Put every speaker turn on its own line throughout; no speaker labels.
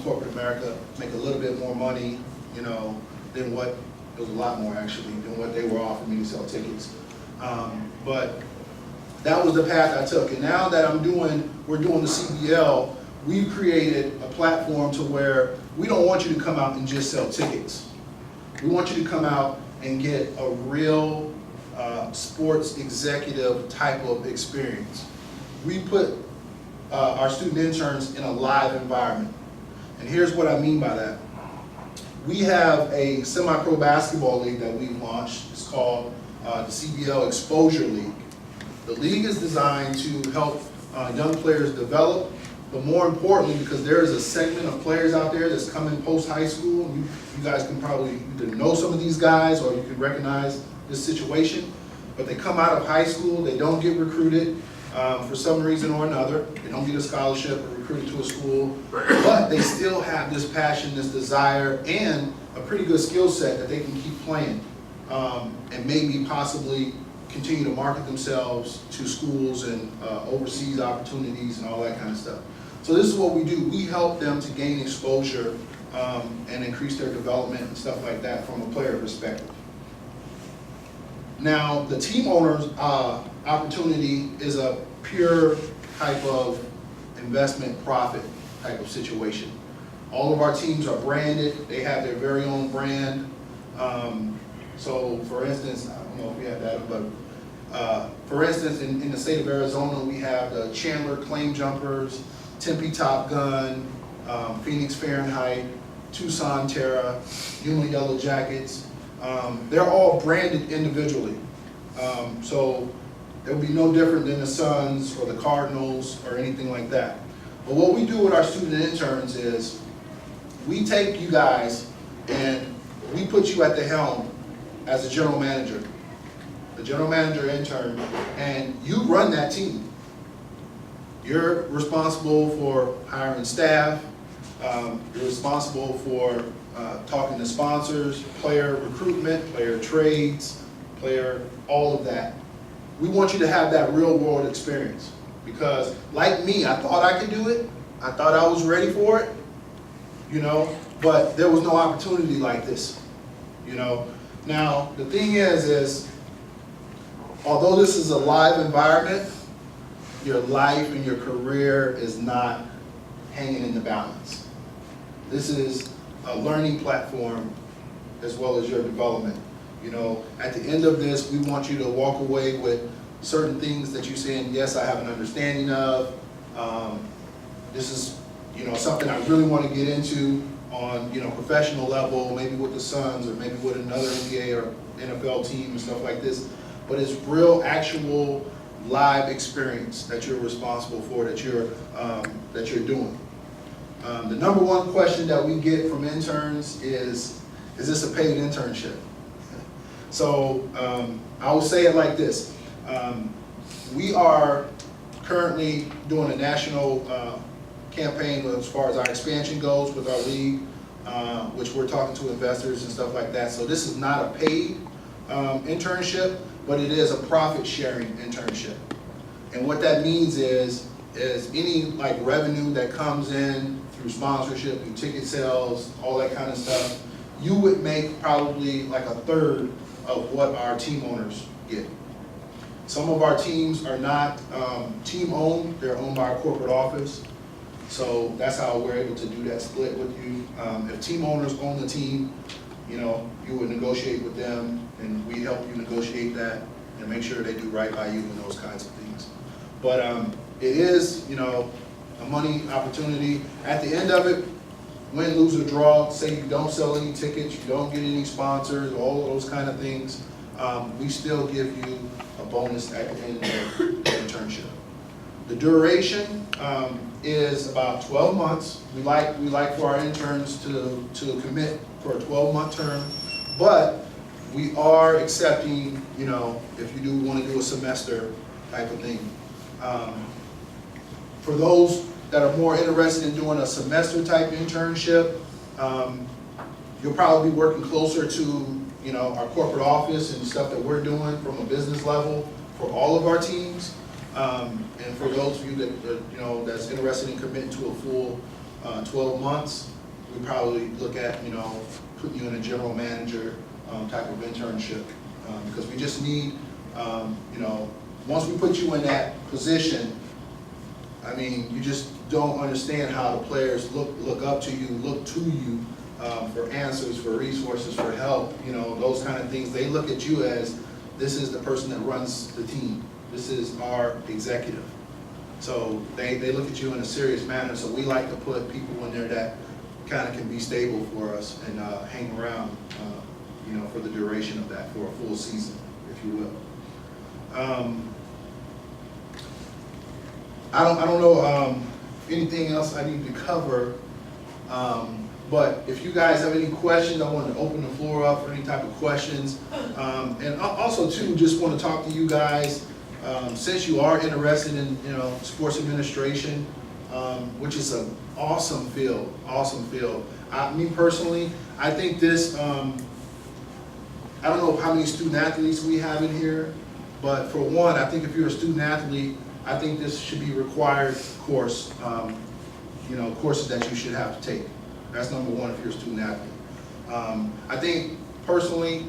corporate America make a little bit more money, you know, than what, it was a lot more actually, than what they were offering me to sell tickets. But that was the path I took. And now that we're doing the CBL, we've created a platform to where we don't want you to come out and just sell tickets. We want you to come out and get a real sports executive type of experience. We put our student interns in a live environment. And here's what I mean by that. We have a semi-pro basketball league that we've launched. It's called the CBL Exposure League. The league is designed to help young players develop, but more importantly, because there is a segment of players out there that's coming post-high school. You guys can probably either know some of these guys or you can recognize this situation. But they come out of high school, they don't get recruited for some reason or another. They don't get a scholarship or recruited to a school, but they still have this passion, this desire, and a pretty good skill set that they can keep playing and maybe possibly continue to market themselves to schools and overseas opportunities and all that kind of stuff. So this is what we do. We help them to gain exposure and increase their development and stuff like that from a player perspective. Now, the team owner's opportunity is a pure type of investment profit type of situation. All of our teams are branded. They have their very own brand. So for instance, I don't know if we have that, but for instance, in the state of Arizona, we have the Chandler Claim Jumpers, Tempe Top Gun, Phoenix Fahrenheit, Tucson Terra, Yuma Yellow Jackets. They're all branded individually. So it will be no different than the Suns or the Cardinals or anything like that. But what we do with our student interns is we take you guys and we put you at the helm as a general manager, the general manager intern, and you run that team. You're responsible for hiring staff. You're responsible for talking to sponsors, player recruitment, player trades, player, all of that. We want you to have that real world experience because like me, I thought I could do it. I thought I was ready for it, you know, but there was no opportunity like this, you know. Now, the thing is although this is a live environment, your life and your career is not hanging in the balance. This is a learning platform as well as your development. You know, at the end of this, we want you to walk away with certain things that you're saying, yes, I have an understanding of. This is, you know, something I really want to get into on, you know, professional level, maybe with the Suns or maybe with another NBA or NFL team and stuff like this. But it's real, actual, live experience that you're responsible for, that you're doing. The number one question that we get from interns is this a paid internship? So I will say it like this. We are currently doing a national campaign as far as our expansion goes with our league, which we're talking to investors and stuff like that. So this is not a paid internship, but it is a profit sharing internship. And what that means is any like revenue that comes in through sponsorship, through ticket sales, all that kind of stuff, you would make probably like a third of what our team owners get. Some of our teams are not team owned, they're owned by our corporate office. So that's how we're able to do that split with you. If team owners own the team, you know, you would negotiate with them and we help you negotiate that and make sure they do right by you and those kinds of things. But it is, you know, a money opportunity. At the end of it, win, lose, or draw, say you don't sell any tickets, you don't get any sponsors, all of those kind of things, we still give you a bonus at the end of the internship. The duration is about 12 months. We like for our interns to commit for a 12-month term, but we are accepting, you know, if you do want to do a semester type of thing. For those that are more interested in doing a semester type internship, you'll probably be working closer to, you know, our corporate office and stuff that we're doing from a business level for all of our teams. And for those of you that, you know, that's interested in committing to a full 12 months, we probably look at, you know, putting you in a general manager type of internship, because we just need, you know, once we put you in that position, I mean, you just don't understand how the players look up to you, look to you for answers, for resources, for help, you know, those kind of things. They look at you as, this is the person that runs the team. This is our executive. So they look at you in a serious manner. So we like to put people in there that kind of can be stable for us and hang around, you know, for the duration of that, for a full season, if you will. I don't know anything else I need to cover, but if you guys have any questions, I want to open the floor up for any type of questions. And also too, just want to talk to you guys, since you are interested in, you know, sports administration, which is an awesome field, awesome field. Me personally, I think this, I don't know how many student athletes we have in here, but for one, I think if you're a student athlete, I think this should be required course, you know, courses that you should have to take. That's number one if you're a student athlete. I think personally,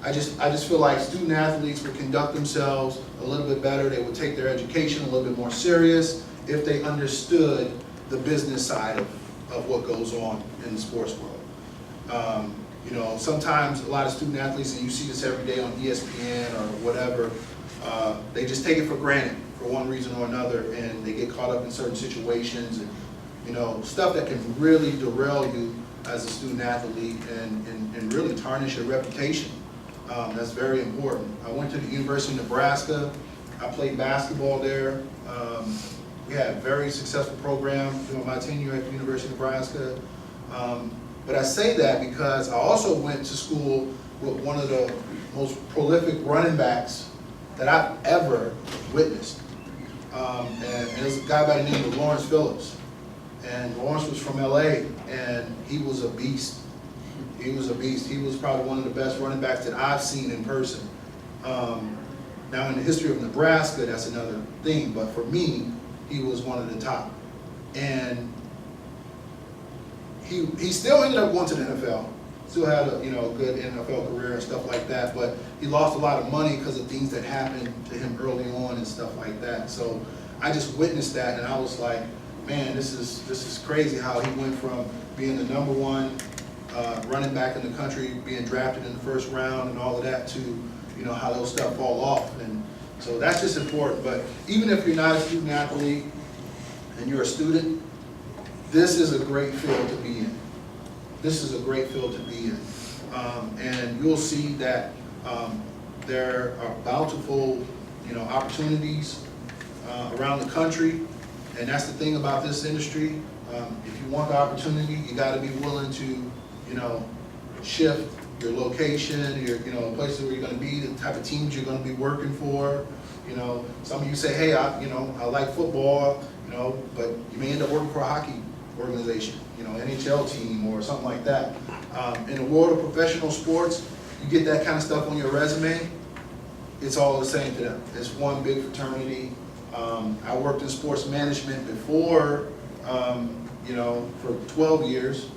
I just feel like student athletes would conduct themselves a little bit better. They would take their education a little bit more serious if they understood the business side of what goes on in the sports world. You know, sometimes a lot of student athletes, and you see this every day on ESPN or whatever, they just take it for granted for one reason or another, and they get caught up in certain situations and, you know, stuff that can really derail you as a student athlete and really tarnish your reputation. That's very important. I went to the University of Nebraska. I played basketball there. We had a very successful program during my tenure at the University of Nebraska. But I say that because I also went to school with one of the most prolific running backs that I've ever witnessed. And it was a guy by the name of Lawrence Phillips. And Lawrence was from LA, and he was a beast. He was a beast. He was probably one of the best running backs that I've seen in person. Now in the history of Nebraska, that's another thing, but for me, he was one of the top. And he still ended up going to the NFL. Still had a, you know, good NFL career and stuff like that, but he lost a lot of money because of things that happened to him early on and stuff like that. So I just witnessed that, and I was like, man, this is crazy how he went from being the #1 running back in the country, being drafted in the first round and all of that, to, you know, how those stuff fall off. And so that's just important. But even if you're not a student athlete and you're a student, this is a great field to be in. This is a great field to be in. And you'll see that there are bountiful, you know, opportunities around the country. And that's the thing about this industry. If you want the opportunity, you got to be willing to, you know, shift your location, your, you know, places where you're going to be, the type of teams you're going to be working for. You know, some of you say, hey, I like football, you know, but you may end up working for a hockey organization, you know, NHL team or something like that. In the world of professional sports, you get that kind of stuff on your resume, it's all the same to them. It's one big fraternity. I worked in sports management before, you know, for 12 years.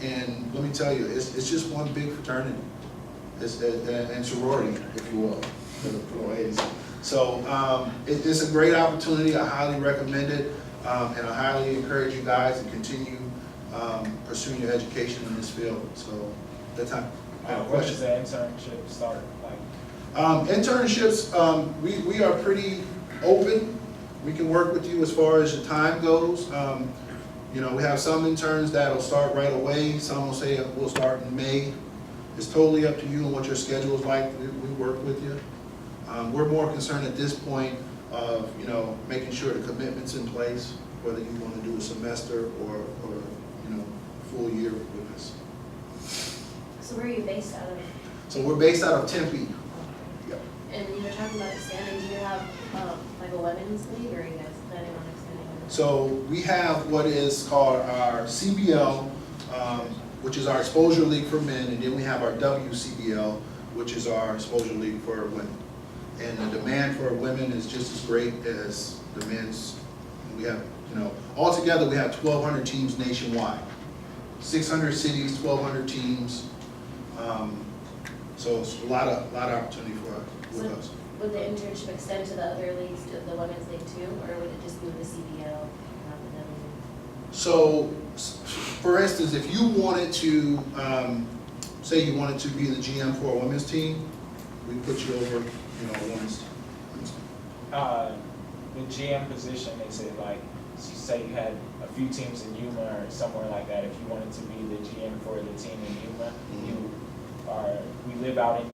And let me tell you, it's just one big fraternity. And sorority, if you will, for the ladies. So it's a great opportunity. I highly recommend it. And I highly encourage you guys to continue pursuing your education in this field. So that time.
What does the internship start like?
Internships, we are pretty open. We can work with you as far as your time goes. You know, we have some interns that'll start right away. Some will say we'll start in May. It's totally up to you and what your schedule is like. We work with you. We're more concerned at this point of, you know, making sure the commitment's in place, whether you want to do a semester or you know, full year with us.
So where are you based out of?
So we're based out of Tempe. Yep.
And you were talking about expanding. Do you have like a women's league, or are you guys planning on expanding?
So we have what is called our CBL, which is our exposure league for men, and then we have our WCBL, which is our exposure league for women. And the demand for women is just as great as the men's. We have, You know, altogether, we have 1,200 teams nationwide. 600 cities, 1,200 teams. So it's a lot of opportunity with us.
Would the internship extend to the other leagues, to the women's league too, or would it just be with the CBL rather than?
So, for instance, if you wanted to, say you wanted to be the GM for a women's team, we put you over, you know, a women's team.
The GM position, they said like, say you had a few teams in Yuma or somewhere like that, if you wanted to be the GM for the team in Yuma, we live out in